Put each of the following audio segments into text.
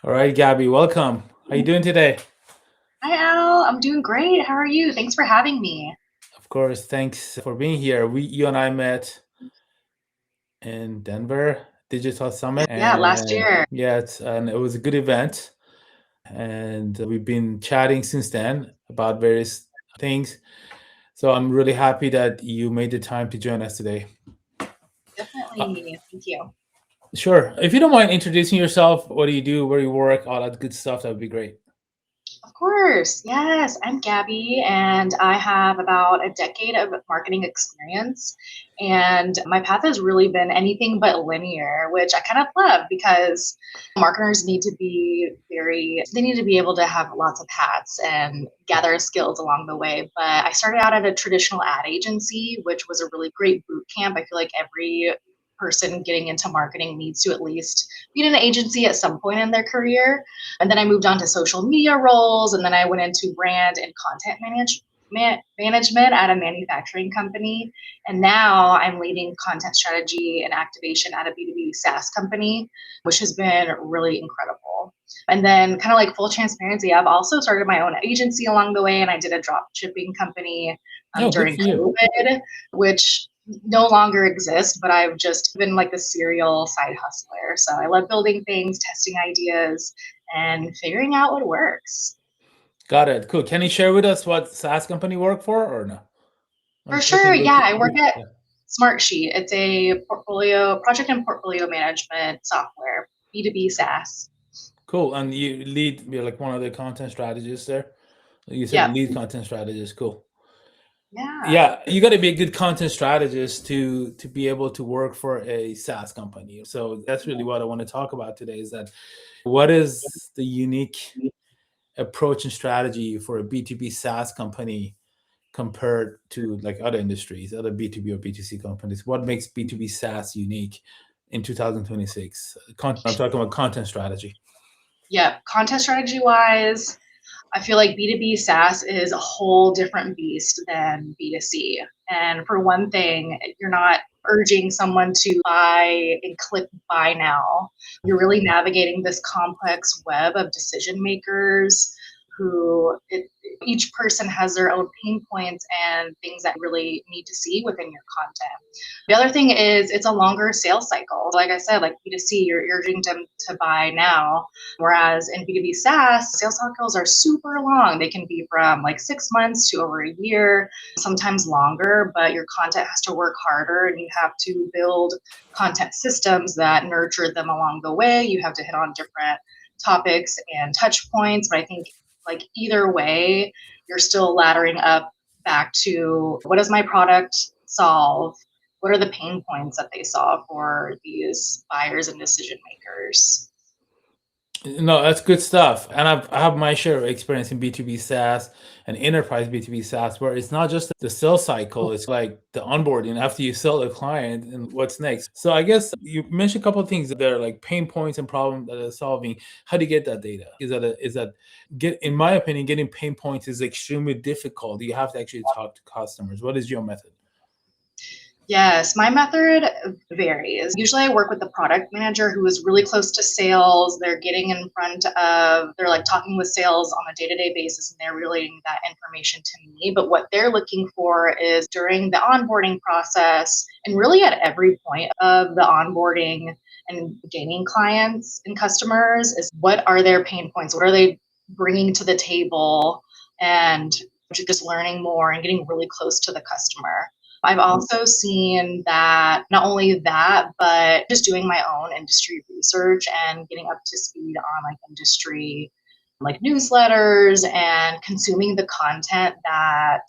All right, Gabby, welcome. How you doing today? Hi, Al. I'm doing great. How are you? Thanks for having me. Of course, thanks for being here. You and I met in Denver Digital Summit, Yeah, last and year. and it was a good event. And we've been chatting since then about various things. So I'm really happy that you made the time to join us today. Uh, Definitely. Thank you. sure. If you don't mind introducing yourself, what do you do, where you work, all that good stuff, that would be great. Of course. Yes, I'm Gabby, and I have about a decade of marketing experience. And my path has really been anything but linear, which I kind of love because marketers need to be they need to be able to have lots of hats and gather skills along the way. But I started out at a traditional ad agency, which was a really great boot camp. I feel like every person getting into marketing needs to at least be in an agency at some point in their career. And then I moved on to social media roles, and then I went into brand and management at a manufacturing company. And now I'm leading content strategy and activation at a B2B SaaS company, which has been really incredible. And then, kind of like full transparency, I've also started my own agency along the way, and I did a drop shipping company Oh, good during for you. COVID, which no longer exists, but I've just been like the serial side hustler. So I love building things, testing ideas, and figuring out what works. Got it. Cool. Can you share with us what SaaS company you work for or no? For We sure, can go yeah, to, I work at Smartsheet. It's a project and portfolio management software, B2B SaaS. Cool. And you're like one of the content strategists there. You said Yep. lead content strategist. Cool. Yeah. Yeah, you got to be a good content strategist to be able to work for a SaaS company. So that's really what I want to talk about today is that what is the unique approach and strategy for a B2B SaaS company compared to like other industries, other B2B or B2C companies? What makes B2B SaaS unique in 2026? I'm talking about content strategy. Yep. Content strategy wise, I feel like B2B SaaS is a whole different beast than B2C. And for one thing, you're not urging someone to buy and click buy now. You're really navigating this complex web of decision makers each person has their own pain points and things that really need to see within your content. The other thing is it's a longer sales cycle. Like I said, like B2C, you're urging them to buy now. Whereas in B2B SaaS, sales cycles are super long. They can be from like 6 months to over a year, sometimes longer, but your content has to work harder and you have to build content systems that nurture them along the way. You have to hit on different topics and touch points. But I think like either way, you're still laddering up back to what does my product solve? What are the pain points that they solve for these buyers and decision makers? No, that's good stuff. And I have my share of experience in B2B SaaS and enterprise B2B SaaS, where it's not just the sales cycle, it's like the onboarding after you sell a client and what's next. So I guess you mentioned a couple of things there, like pain points and problems that are solving. How do you get that data? Is that get in my opinion, getting pain points is extremely difficult. You have to actually talk to customers. What is your method? Yes, my method varies. Usually I work with the product manager who is really close to sales. They're like talking with sales on a day to day basis and they're relaying that information to me. But what they're looking for is during the onboarding process and really at every point of the onboarding and gaining clients and customers is what are their pain points? What are they bringing to the table? And just learning more and getting really close to the customer. I've also seen that not only that, but just doing my own industry research and getting up to speed on like industry, like newsletters and consuming the content that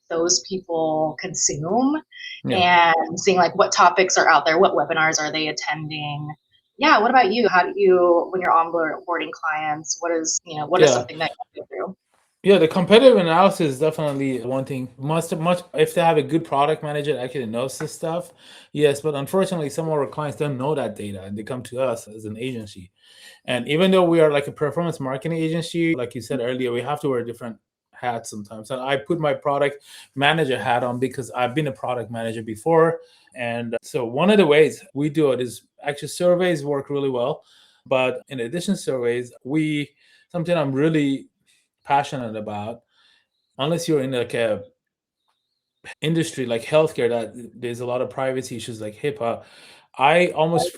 those people consume Yeah. and seeing like what topics are out there, what webinars are they attending. Yeah, what about you? How do you, when you're onboarding clients, what is Yeah. something that you go through? Yeah, the competitive analysis is definitely one thing. Much if they have a good product manager that actually knows this stuff, yes. But unfortunately, some of our clients don't know that data, and they come to us as an agency. And even though we are like a performance marketing agency, like you said earlier, we have to wear different hats sometimes. And I put my product manager hat on because I've been a product manager before. And so one of the ways we do it is actually surveys work really well. But in addition to surveys, something I'm really passionate about, unless you're in like a industry like healthcare that there's a lot of privacy issues like HIPAA, I almost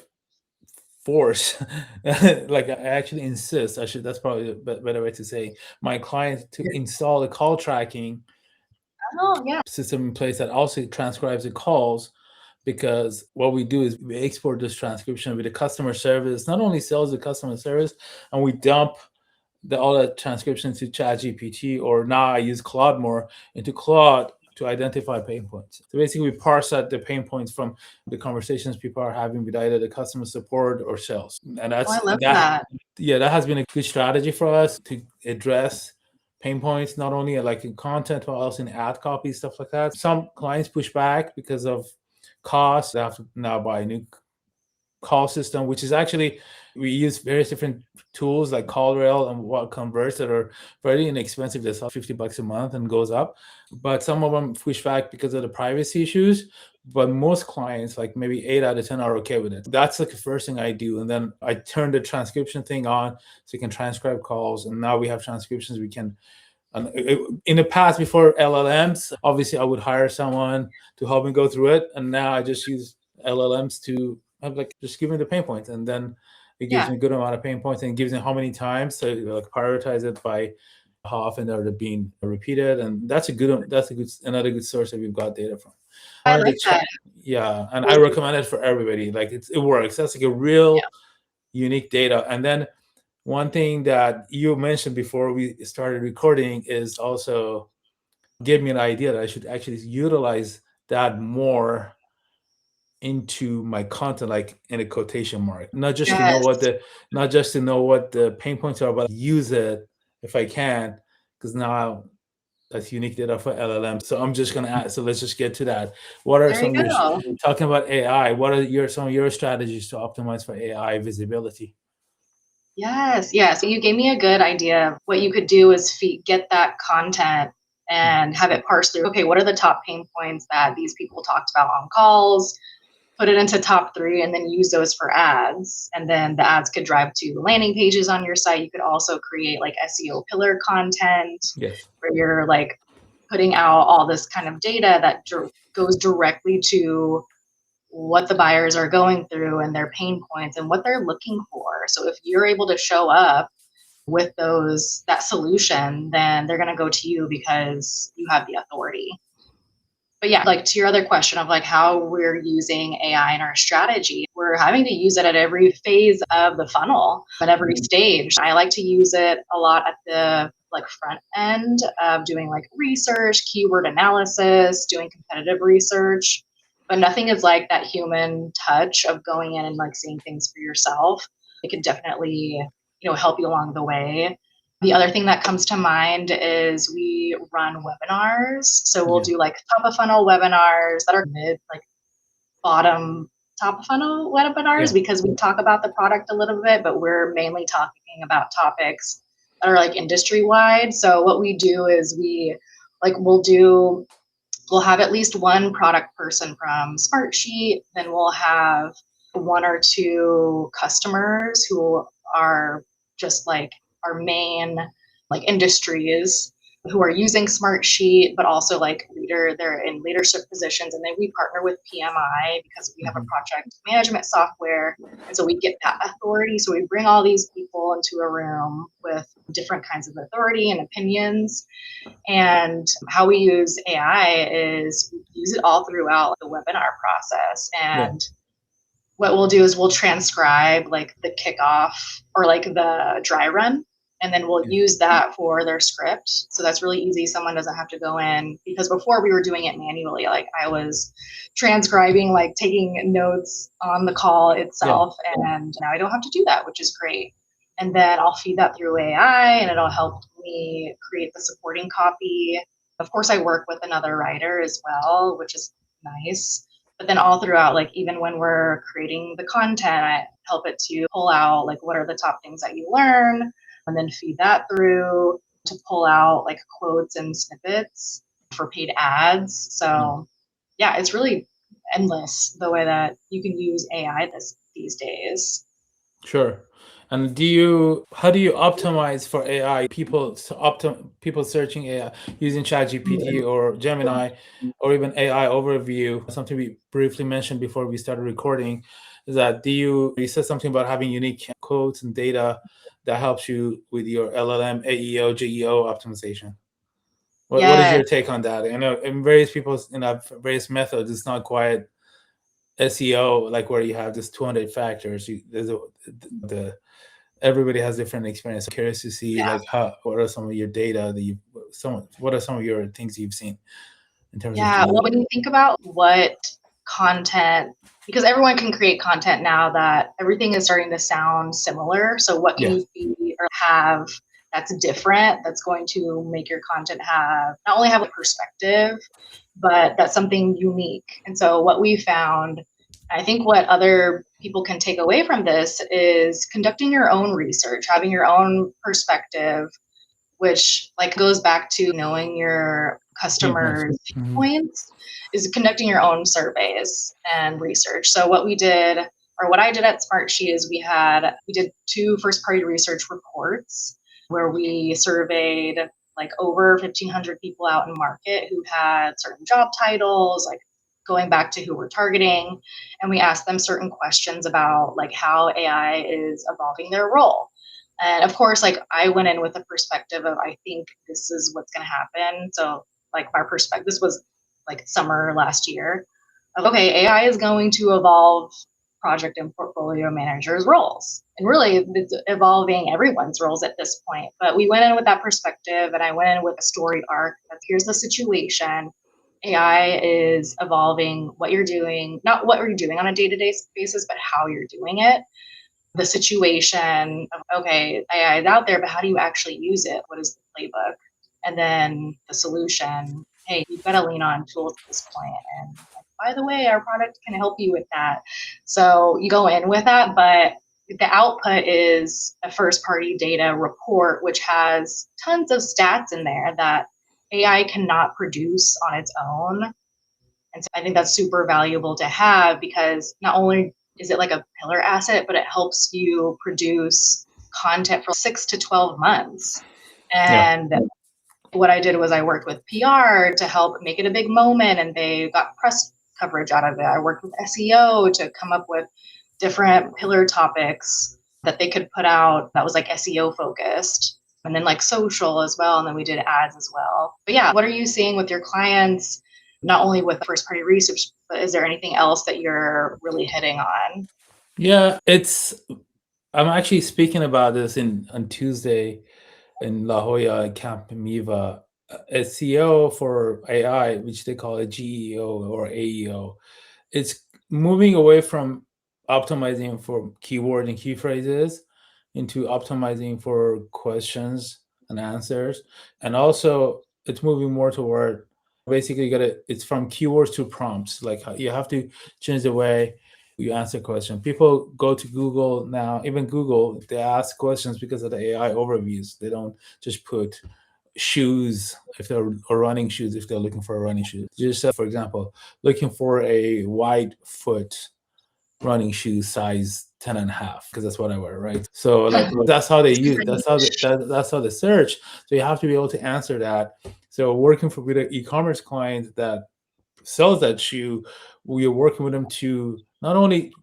force like I actually insist, that's probably a better way to say, my clients to install a call tracking Oh, yeah. system in place that also transcribes the calls, because what we do is we export this transcription with the customer service, not only sells the customer service, and we dump all the transcription to ChatGPT, or now I use Claude more, into Claude to identify pain points. So basically, we parse out the pain points from the conversations people are having with either the customer support or sales, and Oh, I love that. that has been a good strategy for us to address pain points, not only like in content, but also in ad copy, stuff like that. Some clients push back because of cost. They have to now buy a new call system, which is actually, we use various different tools like CallRail and what converts that are very inexpensive. That's $50 a month and goes up. But some of them push back because of the privacy issues. But most clients, like maybe 8 out of 10, are okay with it. That's like the first thing I do. And then I turn the transcription thing on so you can transcribe calls. And now we have transcriptions we can. And in the past, before LLMs, obviously I would hire someone to help me go through it. And now I just use LLMs to have like just give me the pain points, and then it gives Yeah. me a good amount of pain points and gives me how many times, so like prioritize it by how often they're being repeated, and another good source that we've got data from. I One of like the that. yeah, and I recommend it for everybody. Like it works. That's like a real Yeah. unique data. And then one thing that you mentioned before we started recording is also gave me an idea that I should actually utilize that more into my content, like in a quotation mark, not just to know Yes. what the pain points are, but use it if I can, because now that's unique data for LLM. So I'm just gonna ask. So let's just get to that. What are There you some of your go. talking about AI? What are some of your strategies to optimize for AI visibility? Yes, yes. You gave me a good idea of what you could do is get that content and have it parsed through. Okay, what are the top pain points that these people talked about on calls? Put it into top 3 and then use those for ads. And then the ads could drive to the landing pages on your site. You could also create like SEO pillar content Yes. where you're like putting out all this kind of data that goes directly to what the buyers are going through and their pain points and what they're looking for. So if you're able to show up with that solution, then they're going to go to you because you have the authority. But yeah, like to your other question of like how we're using AI in our strategy, we're having to use it at every phase of the funnel, at every stage. I like to use it a lot at the like front end of doing like research, keyword analysis, doing competitive research. But nothing is like that human touch of going in and like seeing things for yourself. It could definitely, help you along the way. The other thing that comes to mind is we run webinars. So we'll Yeah. do like top of funnel webinars that are mid, like bottom top of funnel webinars, Yeah. because we talk about the product a little bit, but we're mainly talking about topics that are like industry wide. So what we do is we'll have at least one product person from Smartsheet, then we'll have 1 or 2 customers who are just like our main like industries who are using Smartsheet, but also like they're in leadership positions. And then we partner with PMI because we have a project management software. And so we get that authority. So we bring all these people into a room with different kinds of authority and opinions. And how we use AI is we use it all throughout the webinar process. Yeah. And what we'll do is we'll transcribe like the kickoff or like the dry run, and then we'll use that for their script. So that's really easy. Someone doesn't have to go in, because before we were doing it manually. Like I was transcribing, like taking notes on the call itself. And now I don't have to do that, which is great. And then I'll feed that through AI and it'll help me create the supporting copy. Of course, I work with another writer as well, which is nice. But then all throughout, like even when we're creating the content, I help it to pull out like what are the top things that you learn, and then feed that through to pull out like quotes and snippets for paid ads. So yeah, it's really endless the way that you can use AI these days. Sure. And how do you optimize for AI? People searching AI using ChatGPT or Gemini, or even AI overview. Something we briefly mentioned before we started recording is that you said something about having unique codes and data that helps you with your LLM, AEO, GEO optimization. What is Yeah, your take on that? I know in various people's various methods, it's not quite SEO like where you have just 200 factors. The everybody has different experience. I'm curious to see yeah. like what are some of your data that what are some of your things you've seen in terms of Yeah, well, GEO? when you think about what content, because everyone can create content now that everything is starting to sound similar. So, what can Yeah. you be or have that's different, that's going to make your content have not only have a perspective, but that's something unique. And so, what we found, I think what other people can take away from this is conducting your own research, having your own perspective, which like goes back to knowing your Pain points. customers' Mhm. points, is conducting your own surveys and research. So what we did, or what I did at Smartsheet, is we did 2 first party research reports where we surveyed like over 1,500 people out in market who had certain job titles, like going back to who we're targeting, and we asked them certain questions about like how AI is evolving their role. And of course, like I went in with a perspective of I think this is what's going to happen. So like our perspective, this was like summer last year. Of, okay, AI is going to evolve project and portfolio managers' roles, and really it's evolving everyone's roles at this point. But we went in with that perspective, and I went in with a story arc. Here's the situation. AI is evolving what you're doing, not what you're doing on a day-to-day basis, but how you're doing it, the situation of, okay, AI is out there, but how do you actually use it? What is the playbook? And then the solution, hey, you've got to lean on tools at this point. And by the way, our product can help you with that. So you go in with that, but the output is a first party data report, which has tons of stats in there that AI cannot produce on its own. And so I think that's super valuable to have because not only is it like a pillar asset, but it helps you produce content for 6 to 12 months. Yeah. And what I did was I worked with PR to help make it a big moment, and they got press coverage out of it. I worked with SEO to come up with different pillar topics that they could put out that was like SEO focused. And then like social as well. And then we did ads as well. But yeah, what are you seeing with your clients, not only with first party research, but is there anything else that you're really hitting on? Yeah, I'm actually speaking about this on Tuesday in La Jolla at Camp Miva. SEO for AI, which they call a GEO or AEO, it's moving away from optimizing for keyword and key phrases into optimizing for questions and answers. And also it's moving more toward basically it's from keywords to prompts. Like you have to change the way you answer questions. People go to Google now, even Google, they ask questions because of the AI overviews. They don't just put shoes if they're or running shoes if they're looking for a running shoe. Just for example, looking for a wide foot running shoe size 10 and a half because that's what I wear, right? So like that's how they It's use super niche. that's how they search. So you have to be able to answer that. So working with an e-commerce client that sells that shoe, we are working with them to not only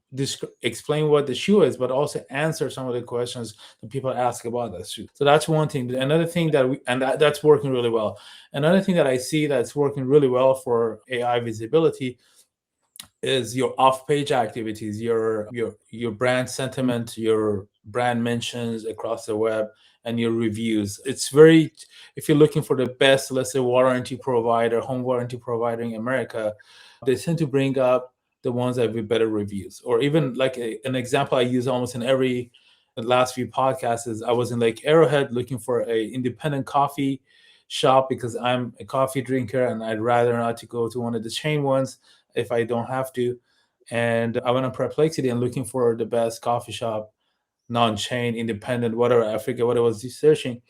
explain what the shoe is, but also answer some of the questions that people ask about that shoe. So that's one thing. Another thing that's working really well. Another thing that I see that's working really well for AI visibility is your off-page activities, your brand sentiment, your brand mentions across the web, and your reviews. It's very, if you're looking for the best, let's say, warranty provider, home warranty provider in America, they tend to bring up the ones that have better reviews. Or even like an example I use almost in every last few podcasts is I was in like Arrowhead looking for a independent coffee shop because I'm a coffee drinker and I'd rather not to go to one of the chain ones if I don't have to. And I went on Perplexity and looking for the best coffee shop, non-chain, independent, whatever. I forget what I was searching,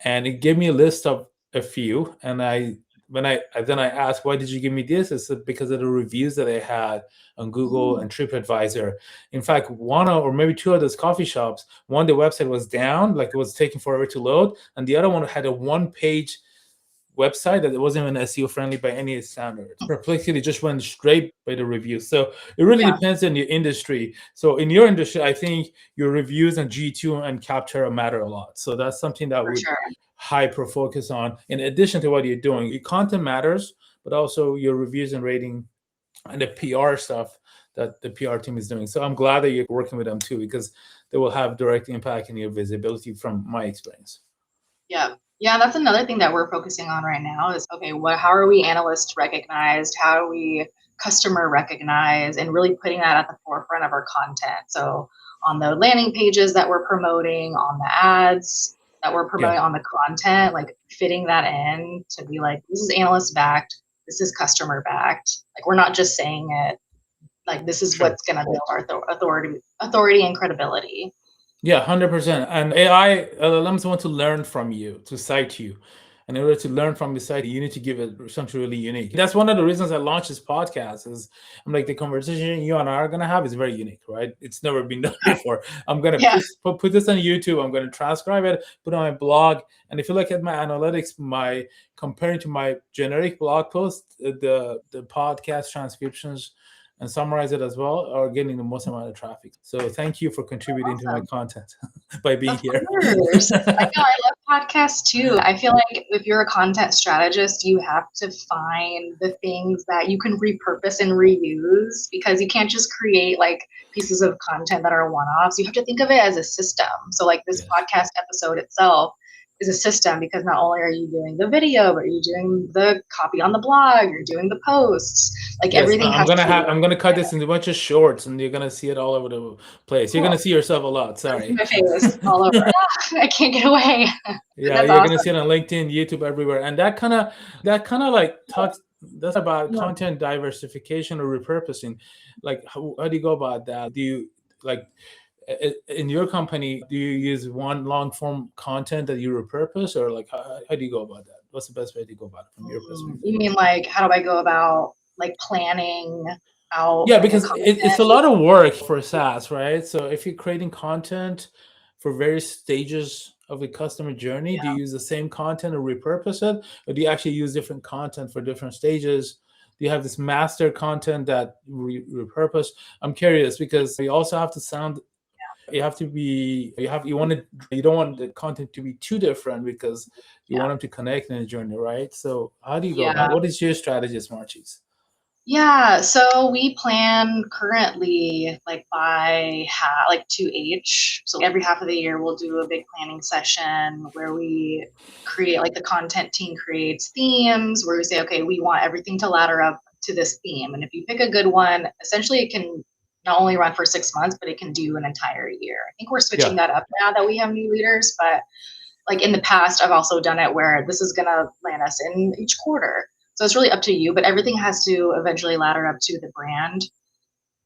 and it gave me a list of a few. And I when I then I asked, why did you give me this? It's because of the reviews that I had on Google and TripAdvisor. In fact, one or maybe two of those coffee shops, one, the website was down, like it was taking forever to load, and the other one had a one-page website that it wasn't even SEO friendly by any standards. Perplexity just went straight by the reviews. So it really Yeah. depends on your industry. So in your industry, I think your reviews on G2 and Capterra matter a lot. So that's something that For would sure. hyper focus on in addition to what you're doing. Your content matters, but also your reviews and rating and the PR stuff that the PR team is doing. So I'm glad that you're working with them too, because they will have direct impact in your visibility from my experience. Yeah. Yeah, that's another thing that we're focusing on right now is, okay, how are we analyst recognized? How are we customer recognized? And really putting that at the forefront of our content. So on the landing pages that we're promoting, on the ads that we're promoting, on the content, like fitting that in to be like, this is analyst backed, this is customer backed. Like we're not just saying it, like this is what's going to build our authority and credibility. Yeah, 100%. And AI LLMs want to learn from you, to cite you. And in order to learn from the site, you need to give it something really unique. That's one of the reasons I launched this podcast. Is I'm like, the conversation you and I are gonna have is very unique, right? It's never been done before. I'm gonna put this on YouTube. I'm gonna transcribe it, put it on my blog. And if you look at my analytics, comparing to my generic blog post, the podcast transcriptions and summarize it as well are getting the most amount of traffic. So thank you for contributing to my content by being here. Course. I know, I love podcasts too. I feel like if you're a content strategist, you have to find the things that you can repurpose and reuse, because you can't just create like pieces of content that are one-offs. You have to think of it as a system. So like this podcast episode itself is a system, because not only are you doing the video, but you're doing the copy on the blog, you're doing the posts, like everything. I'm gonna cut this into a bunch of shorts, and you're gonna see it all over the place. You're gonna see yourself a lot. Sorry, my face all over. I can't get away. Yeah, you're gonna see it on LinkedIn, YouTube, everywhere, and that kind of like talks. That's about content diversification or repurposing. Like, how do you go about that? Do you like in your company? Do you use one long form content that you repurpose, or like how do you go about that? What's the best way to go about it from your perspective? You mean like how do I go about like planning out? Yeah, because it's a lot of work for SaaS, right? So if you're creating content for various stages of the customer journey, do you use the same content or repurpose it? Or do you actually use different content for different stages? Do you have this master content that repurpose? I'm curious, because you also have to sound, you have to be, you don't want the content to be too different, because you want them to connect in the journey, right? So how do you go about it? What is your strategy, Smartsheet? Yeah, so we plan currently like by like 2H. So every half of the year, we'll do a big planning session where we create, like the content team creates themes where we say, okay, we want everything to ladder up to this theme. And if you pick a good one, essentially it can not only run for 6 months, but it can do an entire year. I think we're switching that up now that we have new leaders, but like in the past, I've also done it where this is going to land us in each quarter. So it's really up to you, but everything has to eventually ladder up to the brand.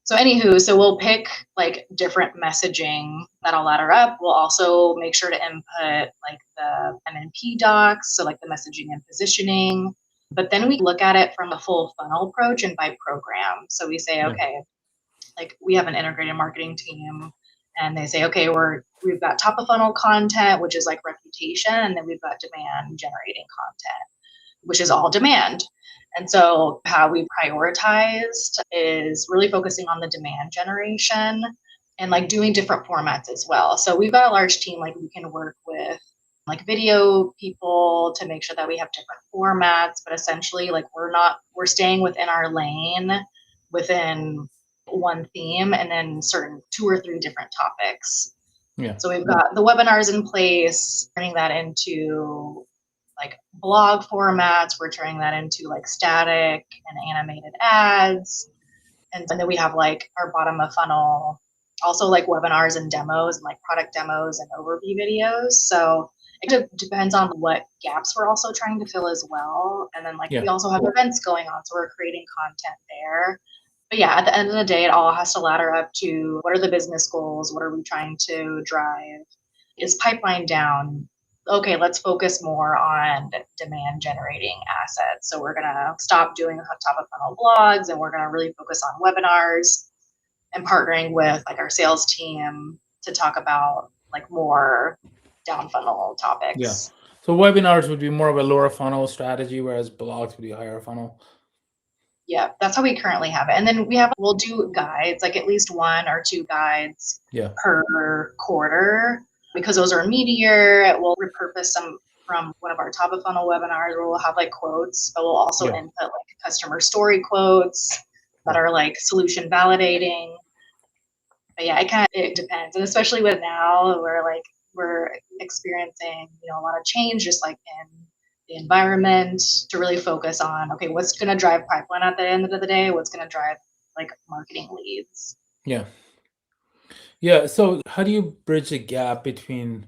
So anywho, so we'll pick like different messaging that'll ladder up. We'll also make sure to input like the MNP docs, so like the messaging and positioning. But then we look at it from a full funnel approach and by program. So we say, okay, like we have an integrated marketing team, and they say, okay, we've got top of funnel content, which is like reputation, and then we've got demand generating content, which is all demand. And so how we prioritized is really focusing on the demand generation and like doing different formats as well. So we've got a large team, like we can work with like video people to make sure that we have different formats, but essentially like we're staying within our lane, within one theme, and then certain 2 or 3 different topics. So we've got the webinars in place, turning that into like blog formats. We're turning that into like static and animated ads. And then we have like our bottom of funnel, also like webinars and demos and like product demos and overview videos. So it depends on what gaps we're also trying to fill as well. And then like we also have events going on, so we're creating content there. But yeah, at the end of the day, it all has to ladder up to what are the business goals? What are we trying to drive? Is pipeline down? okay, let's focus more on demand generating assets. So we're going to stop doing top of funnel blogs, and we're going to really focus on webinars and partnering with like our sales team to talk about like more down funnel Yeah. topics. So webinars would be more of a lower funnel strategy, whereas blogs would be higher funnel. Yeah, that's how we currently have it. And then we'll do guides, like at least 1 or 2 guides Yeah. per quarter, because those are meatier. We'll repurpose some from one of our top of funnel webinars where we'll have like quotes, but we'll also input like customer story quotes that are like solution validating. But yeah, it depends. And especially with now we're experiencing, a lot of change just like in the environment, to really focus on, okay, what's going to drive pipeline at the end of the day? What's going to drive like marketing leads? Yeah. Yeah. So how do you bridge the gap between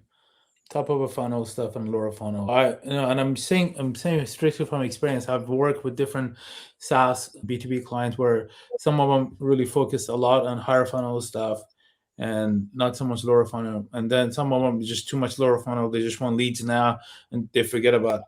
top of a funnel stuff and lower funnel? And I'm saying strictly from experience. I've worked with different SaaS B2B clients where some of them really focus a lot on higher funnel stuff and not so much lower funnel. And then some of them just too much lower funnel. They just want leads now and they forget about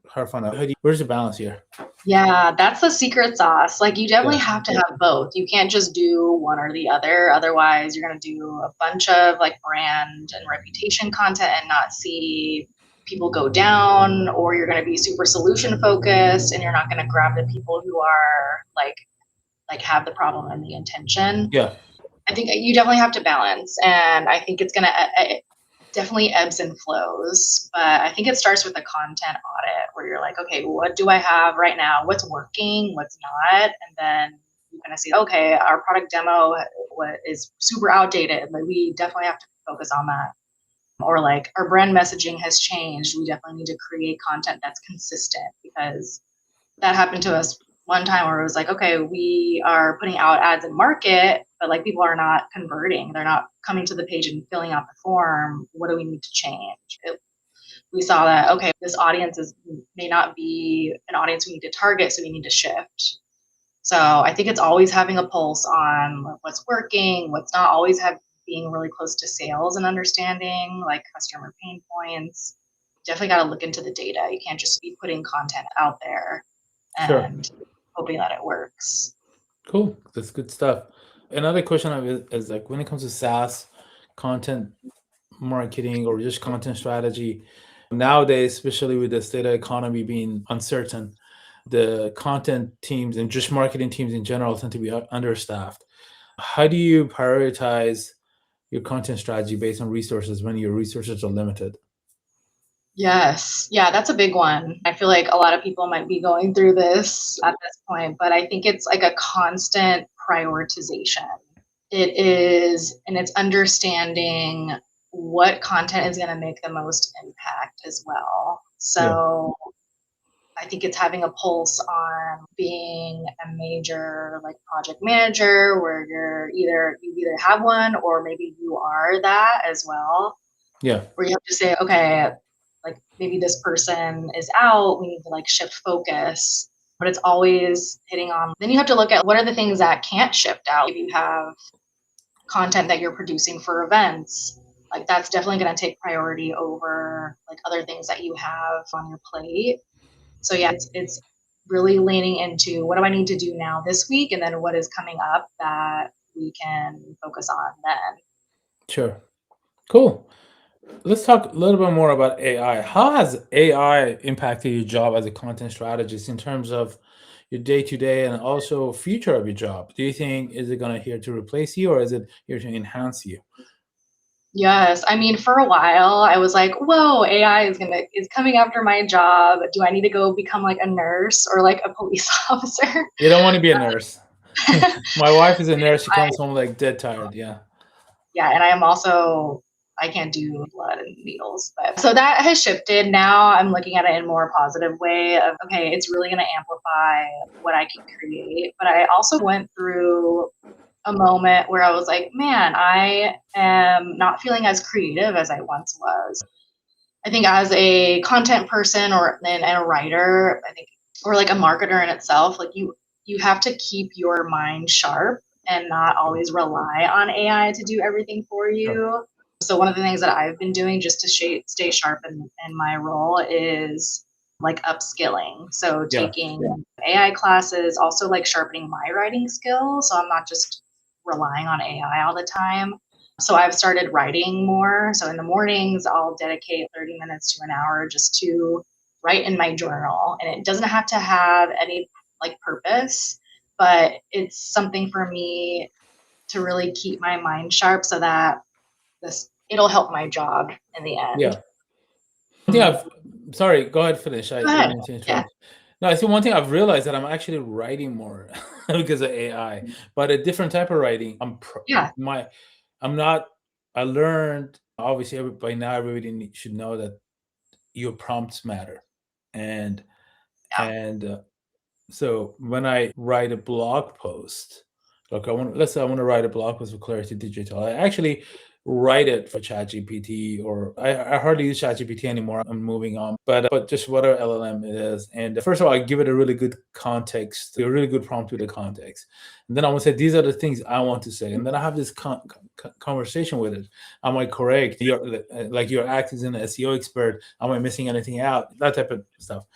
higher funnel. Where's the balance here? Yeah, that's the secret sauce. Like you definitely have to have both. You can't just do one or the other. Otherwise, you're going to do a bunch of like brand and reputation content and not see people go down, or you're going to be super solution focused and you're not going to grab the people who are like have the problem and the intention. Yeah. I think you definitely have to balance, and I think it's going to definitely ebbs and flows, but I think it starts with a content audit where you're like, okay, what do I have right now? What's working? What's not? And then you're going to see, okay, our product demo is super outdated, but we definitely have to focus on that. Or like our brand messaging has changed. We definitely need to create content that's consistent, because that happened to us one time where it was like, okay, we are putting out ads in market, but like people are not converting. They're not coming to the page and filling out the form. What do we need to change? We saw that, okay, this audience may not be an audience we need to target, so we need to shift. So I think it's always having a pulse on what's working, what's not, always being really close to sales and understanding like customer pain points. Definitely got to look into the data. You can't just be putting content out there and hoping that it works. Cool. That's good stuff. Another question is like when it comes to SaaS content marketing or just content strategy, nowadays, especially with the state of economy being uncertain, the content teams and just marketing teams in general tend to be understaffed. How do you prioritize your content strategy based on resources when your resources are limited? Yes. Yeah, that's a big one. I feel like a lot of people might be going through this at this point, but I think it's like a constant prioritization. It is, and it's understanding what content is going to make the most impact as well. So I think it's having a pulse on being a major like project manager, where you either have one or maybe you are that as well. Yeah. Where you have to say, okay, like maybe this person is out, we need to like shift focus. But it's always hitting on. Then you have to look at what are the things that can't shift out. If you have content that you're producing for events, like that's definitely going to take priority over like other things that you have on your plate. So yeah, it's really leaning into what do I need to do now this week, and then what is coming up that we can focus on then. Sure. Cool. Let's talk a little bit more about AI. How has AI impacted your job as a content strategist in terms of your day to day and also future of your job? Do you think is it going to here to replace you or is it here to enhance you? Yes, I mean, for a while I was like, whoa, AI is coming after my job. Do I need to go become like a nurse or like a police officer? You don't want to be a nurse. My wife is a nurse. She comes home like dead tired. Yeah. Yeah, and I can't do blood and needles. But so that has shifted. Now I'm looking at it in a more positive way of, okay, it's really going to amplify what I can create. But I also went through a moment where I was like, man, I am not feeling as creative as I once was. I think as a content person and a writer, I think, or like a marketer in itself, like you have to keep your mind sharp and not always rely on AI to do everything for Sure. you. So one of the things that I've been doing just to stay sharp in my role is like upskilling. So Yeah. taking AI classes, also like sharpening my writing skills. So I'm not just relying on AI all the time. So I've started writing more. So in the mornings, I'll dedicate 30 minutes to an hour just to write in my journal. And it doesn't have to have any like purpose, but it's something for me to really keep my mind sharp so that it'll help my job in the end. Yeah. Yeah. Sorry, go ahead, finish. I Go ahead. didn't mean to Yeah. interrupt. No, I see one thing I've realized that I'm actually writing more because of AI, but a different type of writing. Yeah. I'm not. I learned obviously by now everybody should know that your prompts matter, and Yeah. and so when I write a blog post, like let's say I want to write a blog post for Clarity Digital, I actually write it for ChatGPT, or I hardly use ChatGPT anymore. I'm moving on, but just whatever LLM it is. And first of all, I give it a really good context, a really good prompt with the context, and then I want to say these are the things I want to say, and then I have this conversation with it. Am I correct? You're acting as an SEO expert. Am I missing anything out? That type of stuff.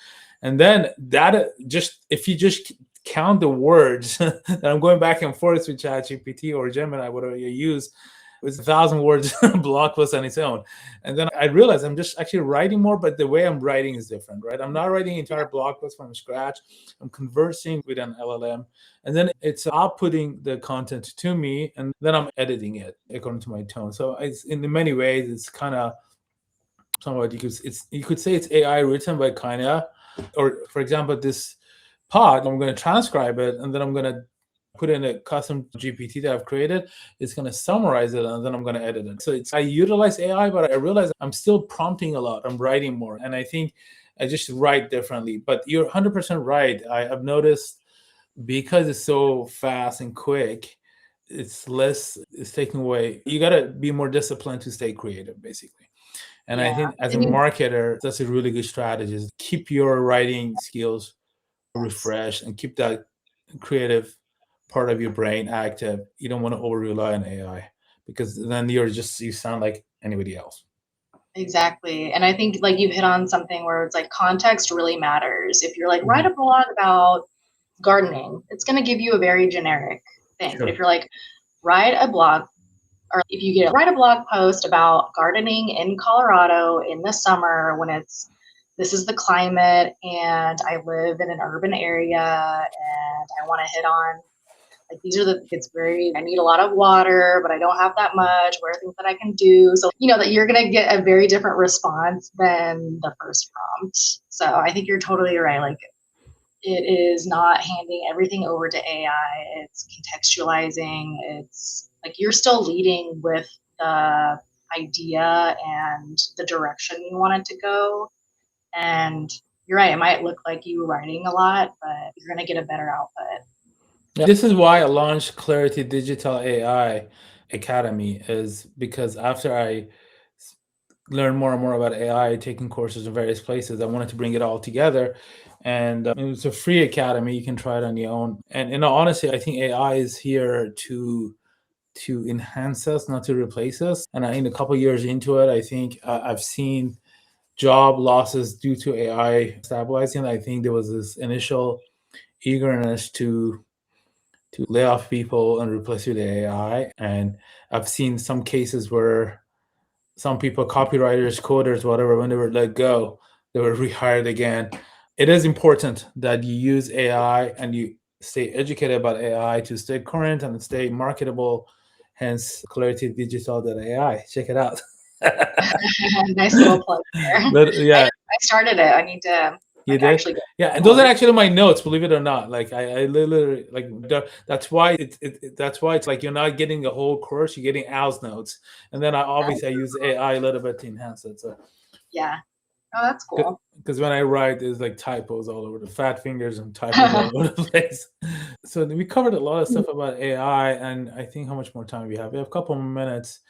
And then that just if you just count the words that I'm going back and forth with ChatGPT or Gemini, whatever you use, it's 1,000 words blog post on its own. And then I realized I'm just actually writing more, but the way I'm writing is different, right? I'm not writing entire blog posts from scratch. I'm conversing with an LLM, and then it's outputting the content to me, and then I'm editing it according to my tone. So it's in many ways, it's kind of somewhat you could say it's AI written by kinda, or for example, this pod, I'm going to transcribe it, and then I'm going to put in a custom GPT that I've created. It's going to summarize it, and then I'm going to edit it. So I utilize AI, but I realize I'm still prompting a lot. I'm writing more, and I think I just write differently. But you're 100% right. I've noticed because it's so fast and quick, it's taking away. You got to be more disciplined to stay creative, basically. And I Yeah. think as a marketer, that's a really good strategy, is keep your writing skills refreshed and keep that creative part of your brain active. You don't want to over rely on AI, because then you sound like anybody else. Exactly. And I think like you've hit on something where it's like context really matters. If you're like, write Mhm. a blog about gardening, it's going to give you a very generic thing. But if Sure. you're like, write a blog, or if you write a blog post about gardening in Colorado in the summer when this is the climate and I live in an urban area and I want to hit on like I need a lot of water, but I don't have that much. What are things that I can do? So, that you're going to get a very different response than the first prompt. So I think you're totally right. Like, it is not handing everything over to AI. It's contextualizing. It's like you're still leading with the idea and the direction you want it to go. And you're right. It might look like you writing a lot, but you're going to get a better output. This is why I launched Clarity Digital AI Academy, is because after I learned more and more about AI, taking courses in various places, I wanted to bring it all together. And it was a free academy. You can try it on your own. And in all honesty, I think AI is here to enhance us, not to replace us. And in a couple of years into it, I think I've seen job losses due to AI stabilizing. I think there was this initial eagerness to lay off people and replace with AI. And I've seen some cases where some people, copywriters, coders, whatever, when they were let go, they were rehired again. It is important that you use AI and you stay educated about AI to stay current and stay marketable. Hence, Clarity Digital AI. Check it out. Nice little plug there. But yeah, I started it. I need to you did? actually get Yeah, and those are more. actually my notes, believe it or not. Like I literally that's why that's why it's like you're not getting the whole course, you're getting Al's notes. And then I use AI a little bit to enhance it. So Yeah. Oh, that's cool. because when I write, there's like typos all over, the fat fingers and typos all over the place. So we covered a lot of stuff about AI, and I think how much more time we have? We have a couple more minutes.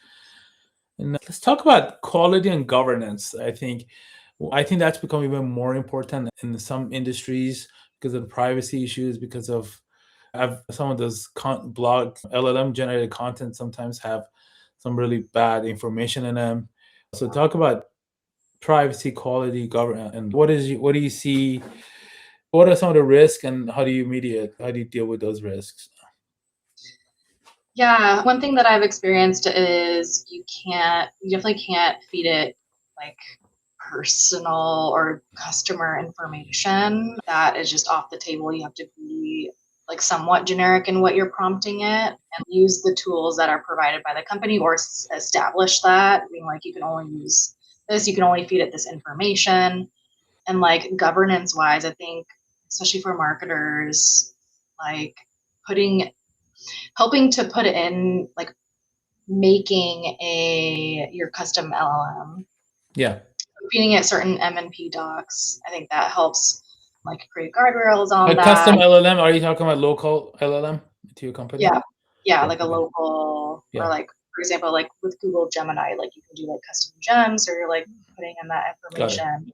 And let's talk about quality and governance. I think that's become even more important in some industries because of the privacy issues, because of some of those blog LLM generated content sometimes have some really bad information in them. So talk about privacy, quality, governance, and what do you see? What are some of the risks, and how do you deal with those risks? Yeah, one thing that I've experienced is you definitely can't feed it like personal or customer information. That is just off the table. You have to be like somewhat generic in what you're prompting it and use the tools that are provided by the company, or establish that, being like, you can only use this, you can only feed it this information. And like governance wise, I think, especially for marketers, like helping to put in, like making your custom LLM, Yeah. feeding it certain MNP docs. I think that helps like create guardrails on A that. custom LLM, are you talking about local LLM to your company? Yeah. Yeah, Yeah, like a okay. local, Yeah. or like, for example, like with Google Gemini, like you can do like custom gems, or you're like putting in that Got it. information.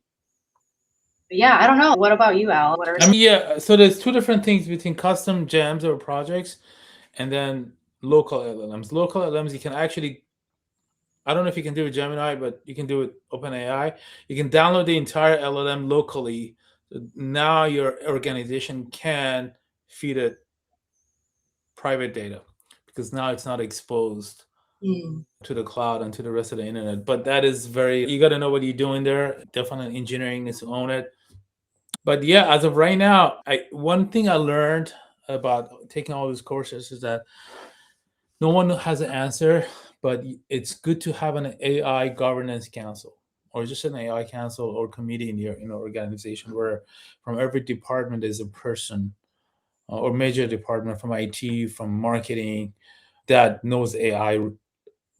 But yeah, I don't know. What about you, Al? What are I mean, yeah, so there's two different things between custom gems or projects and then local LLMs. Local LLMs, you can actually, I don't know if you can do it with Gemini, but you can do it OpenAI. You can download the entire LLM locally. So now your organization can feed it private data because now it's not exposed to the cloud and to the rest of the internet. But that is you got to know what you're doing there. Definitely engineering needs to own it. But yeah, as of right now, one thing I learned about taking all these courses is that no one has an answer, but it's good to have an AI governance council, or just an AI council or committee in your organization, where from every department is a person, or major department, from IT, from marketing, that knows AI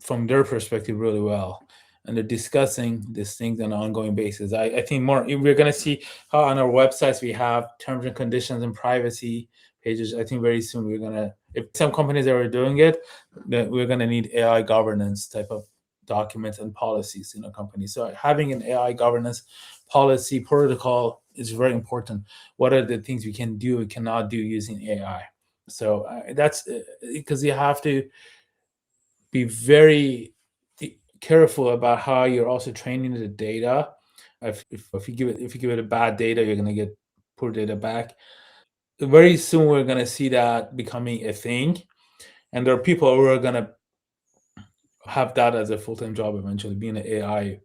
from their perspective really well, and they're discussing these things on an ongoing basis. I think we're going to see how on our websites we have terms and conditions and privacy pages. I think very soon we're going to, if some companies are doing it, then we're going to need AI governance type of documents and policies in a company. So having an AI governance policy protocol is very important. What are the things we can do, we cannot do using AI? So that's because you have to be very careful about how you're also training the data. If you give it a bad data, you're going to get poor data back. Very soon we're going to see that becoming a thing, and there are people who are going to have that as a full-time job eventually, being an AI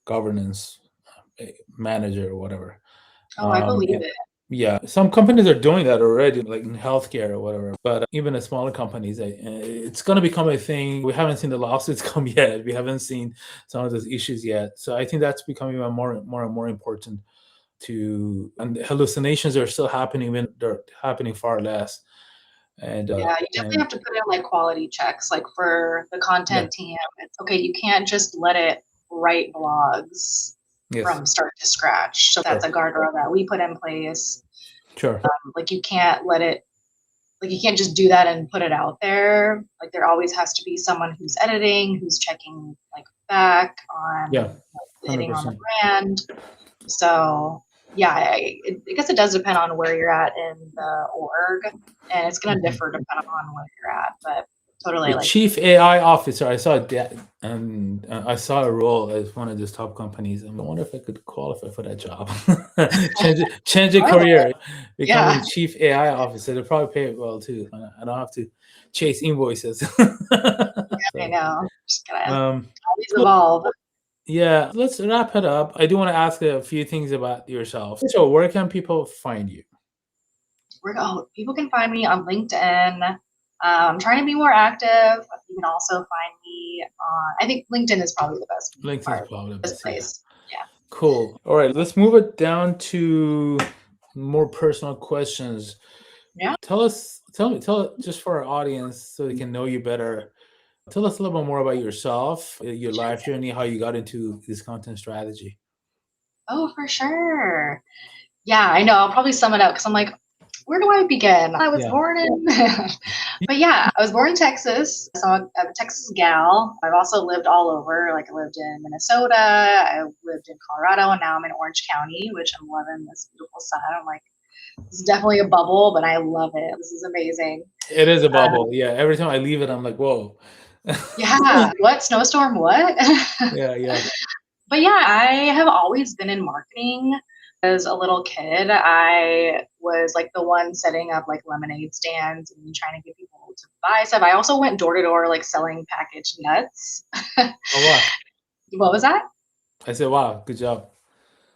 governance manager or whatever. Oh, I believe it. Yeah, some companies are doing that already, like in healthcare or whatever. But even the smaller companies, it's going to become a thing. We haven't seen the lawsuits come yet. We haven't seen some of those issues yet. So I think that's becoming more and more important. And hallucinations are still happening, when they're happening far less. And Yeah, you definitely have to put in like quality checks. Like for the content team, it's okay. You can't just let it write blogs from start to scratch. So that's a guardrail that we put in place. Sure. Like you can't just do that and put it out there. Like there always has to be someone who's editing, who's checking like back on hitting on the brand. So yeah, I guess it does depend on where you're at in the org, and it's going to differ depending on where you're at. But totally, like chief AI officer, I saw that, and I saw a role at one of these top companies. I wonder if I could qualify for that job. change a career, becoming chief AI officer. They'll probably pay it well too. I don't have to chase invoices. I know. Just gotta always evolve. Yeah, let's wrap it up. I do want to ask a few things about yourself. So where can people find you? People can find me on LinkedIn. I'm trying to be more active. You can also find me on, I think LinkedIn is probably the best. LinkedIn is probably the best place. Yeah. Cool. All right, let's move it down to more personal questions. Yeah. Tell just for our audience, so they can know you better. Tell us a little bit more about yourself, your life journey, how you got into this content strategy. Oh, for sure. Yeah, I know. I'll probably sum it up because I'm like, where do I begin? I was born in, but yeah, I was born in Texas. So I'm a Texas gal. I've also lived all over. Like I lived in Minnesota, I lived in Colorado, and now I'm in Orange County, which I'm loving this beautiful sun. I'm like, it's definitely a bubble, but I love it. This is amazing. It is a bubble. Yeah. Every time I leave it, I'm like, whoa. Yeah. What? Snowstorm? What? Yeah, yeah. But yeah, I have always been in marketing. As a little kid, I was like the one setting up like lemonade stands and trying to get people to buy stuff. I also went door to door, like selling packaged nuts. Oh wow. What was that? I said, wow, good job.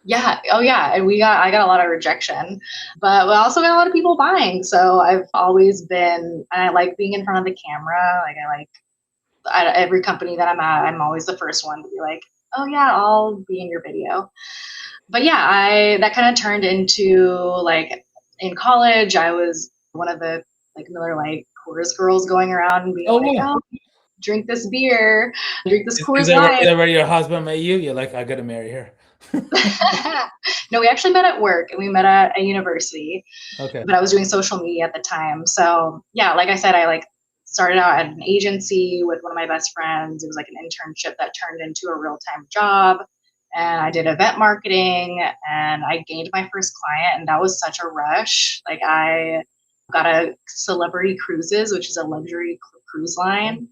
Yeah. Oh yeah. And I got a lot of rejection, but we also got a lot of people buying. So I've always been, and I like being in front of the camera. Like I like at every company that I'm at, I'm always the first one to be like, oh yeah, I'll be in your video. But yeah, I that kind of turned into like in college, I was one of the like Miller Lite chorus girls going around and being Oh like, wow. oh, drink this beer, drink this Is Coors that Light. where your husband met you? You're like, I gotta marry her. No, we actually met at work and we met at a university, Okay. but I was doing social media at the time. So yeah, like I said, I like started out at an agency with one of my best friends. It was like an internship that turned into a real-time job. And I did event marketing and I gained my first client and that was such a rush. Like I got a Celebrity Cruises, which is a luxury cruise line.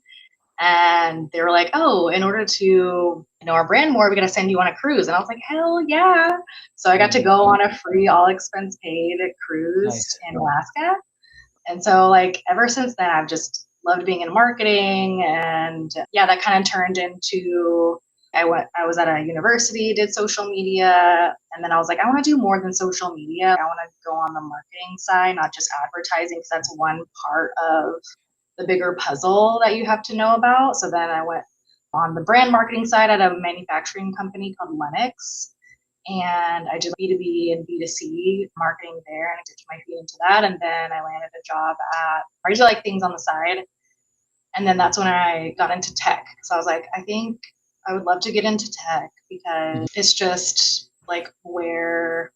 And they were like, oh, in order to know our brand more, we got to send you on a cruise. And I was like, hell yeah. So I got to go on a free, all expense paid cruise Nice. in Alaska. And so, like, ever since then, I've just loved being in marketing. And yeah, that kind of turned into I was at a university, did social media. And then I was like, I want to do more than social media. I want to go on the marketing side, not just advertising, because that's one part of the bigger puzzle that you have to know about. So then I went on the brand marketing side at a manufacturing company called Lennox. And I did B2B and B2C marketing there and I dipped my feet into that. And then I landed a job at, I usually like things on the side. And then that's when I got into tech. So I was like, I think I would love to get into tech because it's just like it's where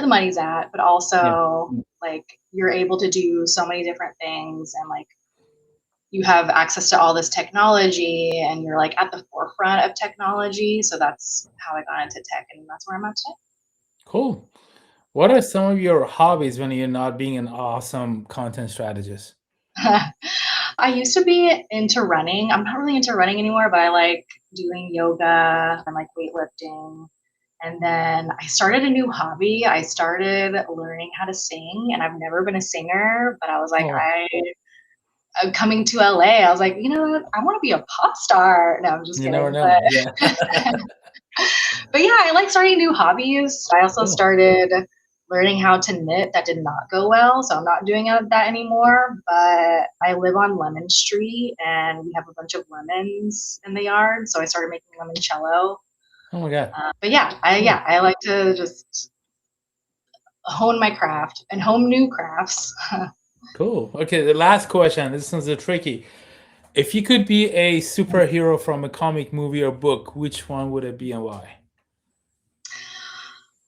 the money's at, but Yeah. also like you're able to do so many different things and like you have access to all this technology and you're like at the forefront of technology. So that's how I got into tech and that's where I'm at Cool. What are some of your hobbies when you're not being an awesome content strategist? today. I used to be into running. I'm not really into running anymore, but I like doing yoga and like weightlifting. And then I started a new hobby. I started learning how to sing, and I've never been a singer, but I was like, Oh, coming to LA, I was like, you know what? I want to be a pop star. No, I'm just you never kidding. know. Yeah. But yeah, I like starting new hobbies. I also Cool. started learning how to knit. That did not go well, so I'm not doing that anymore. But I live on Lemon Street, and we have a bunch of lemons in the yard, so I started making limoncello. Oh my God. But yeah, Cool. I like to just hone my craft and hone new crafts. Cool. Okay, the last question. This one's a tricky. If you could be a superhero from a comic, movie, or book, which one would it be and why?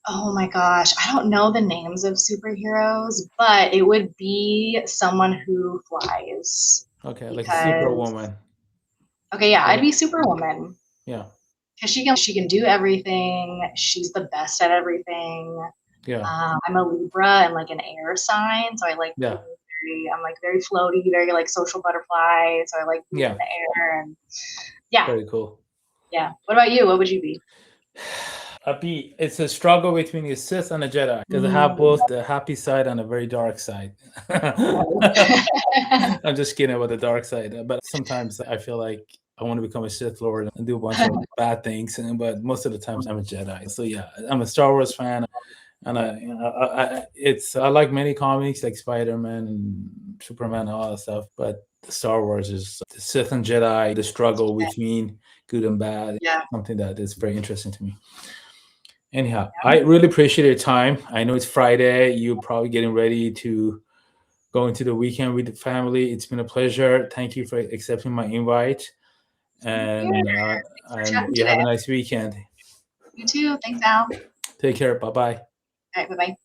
Oh my gosh, I don't know the names of superheroes, but it would be someone who flies Okay, like because Superwoman. okay, yeah, I'd Okay. be Superwoman Yeah. because she can do everything. She's the best at everything. Yeah. I'm a Libra and like an air sign, so I like being Yeah. I'm like very floaty, very like social butterfly. So I like being in Yeah. the air and yeah, Very cool. yeah. What about you? What would you be? It's a struggle between a Sith and a Jedi because I have Mm. both the happy side and a very dark side. I'm just kidding about the dark side, but sometimes I feel like I want to become a Sith Lord and do a bunch of bad things, but most of the times I'm a Jedi. So yeah, I'm a Star Wars fan, and I like many comics like Spider-Man and Superman and all that stuff, but Star Wars is the Sith and Jedi, the struggle between good and bad, Yeah. something that is very interesting to me. Anyhow, I really appreciate your time. I know it's Friday. You're probably getting ready to go into the weekend with the family. It's been a pleasure. Thank you for accepting my invite, Thank you. Thanks for and chatting you have today. a nice weekend. You too. Thanks, Al. All Take care. Bye bye. right. Bye bye.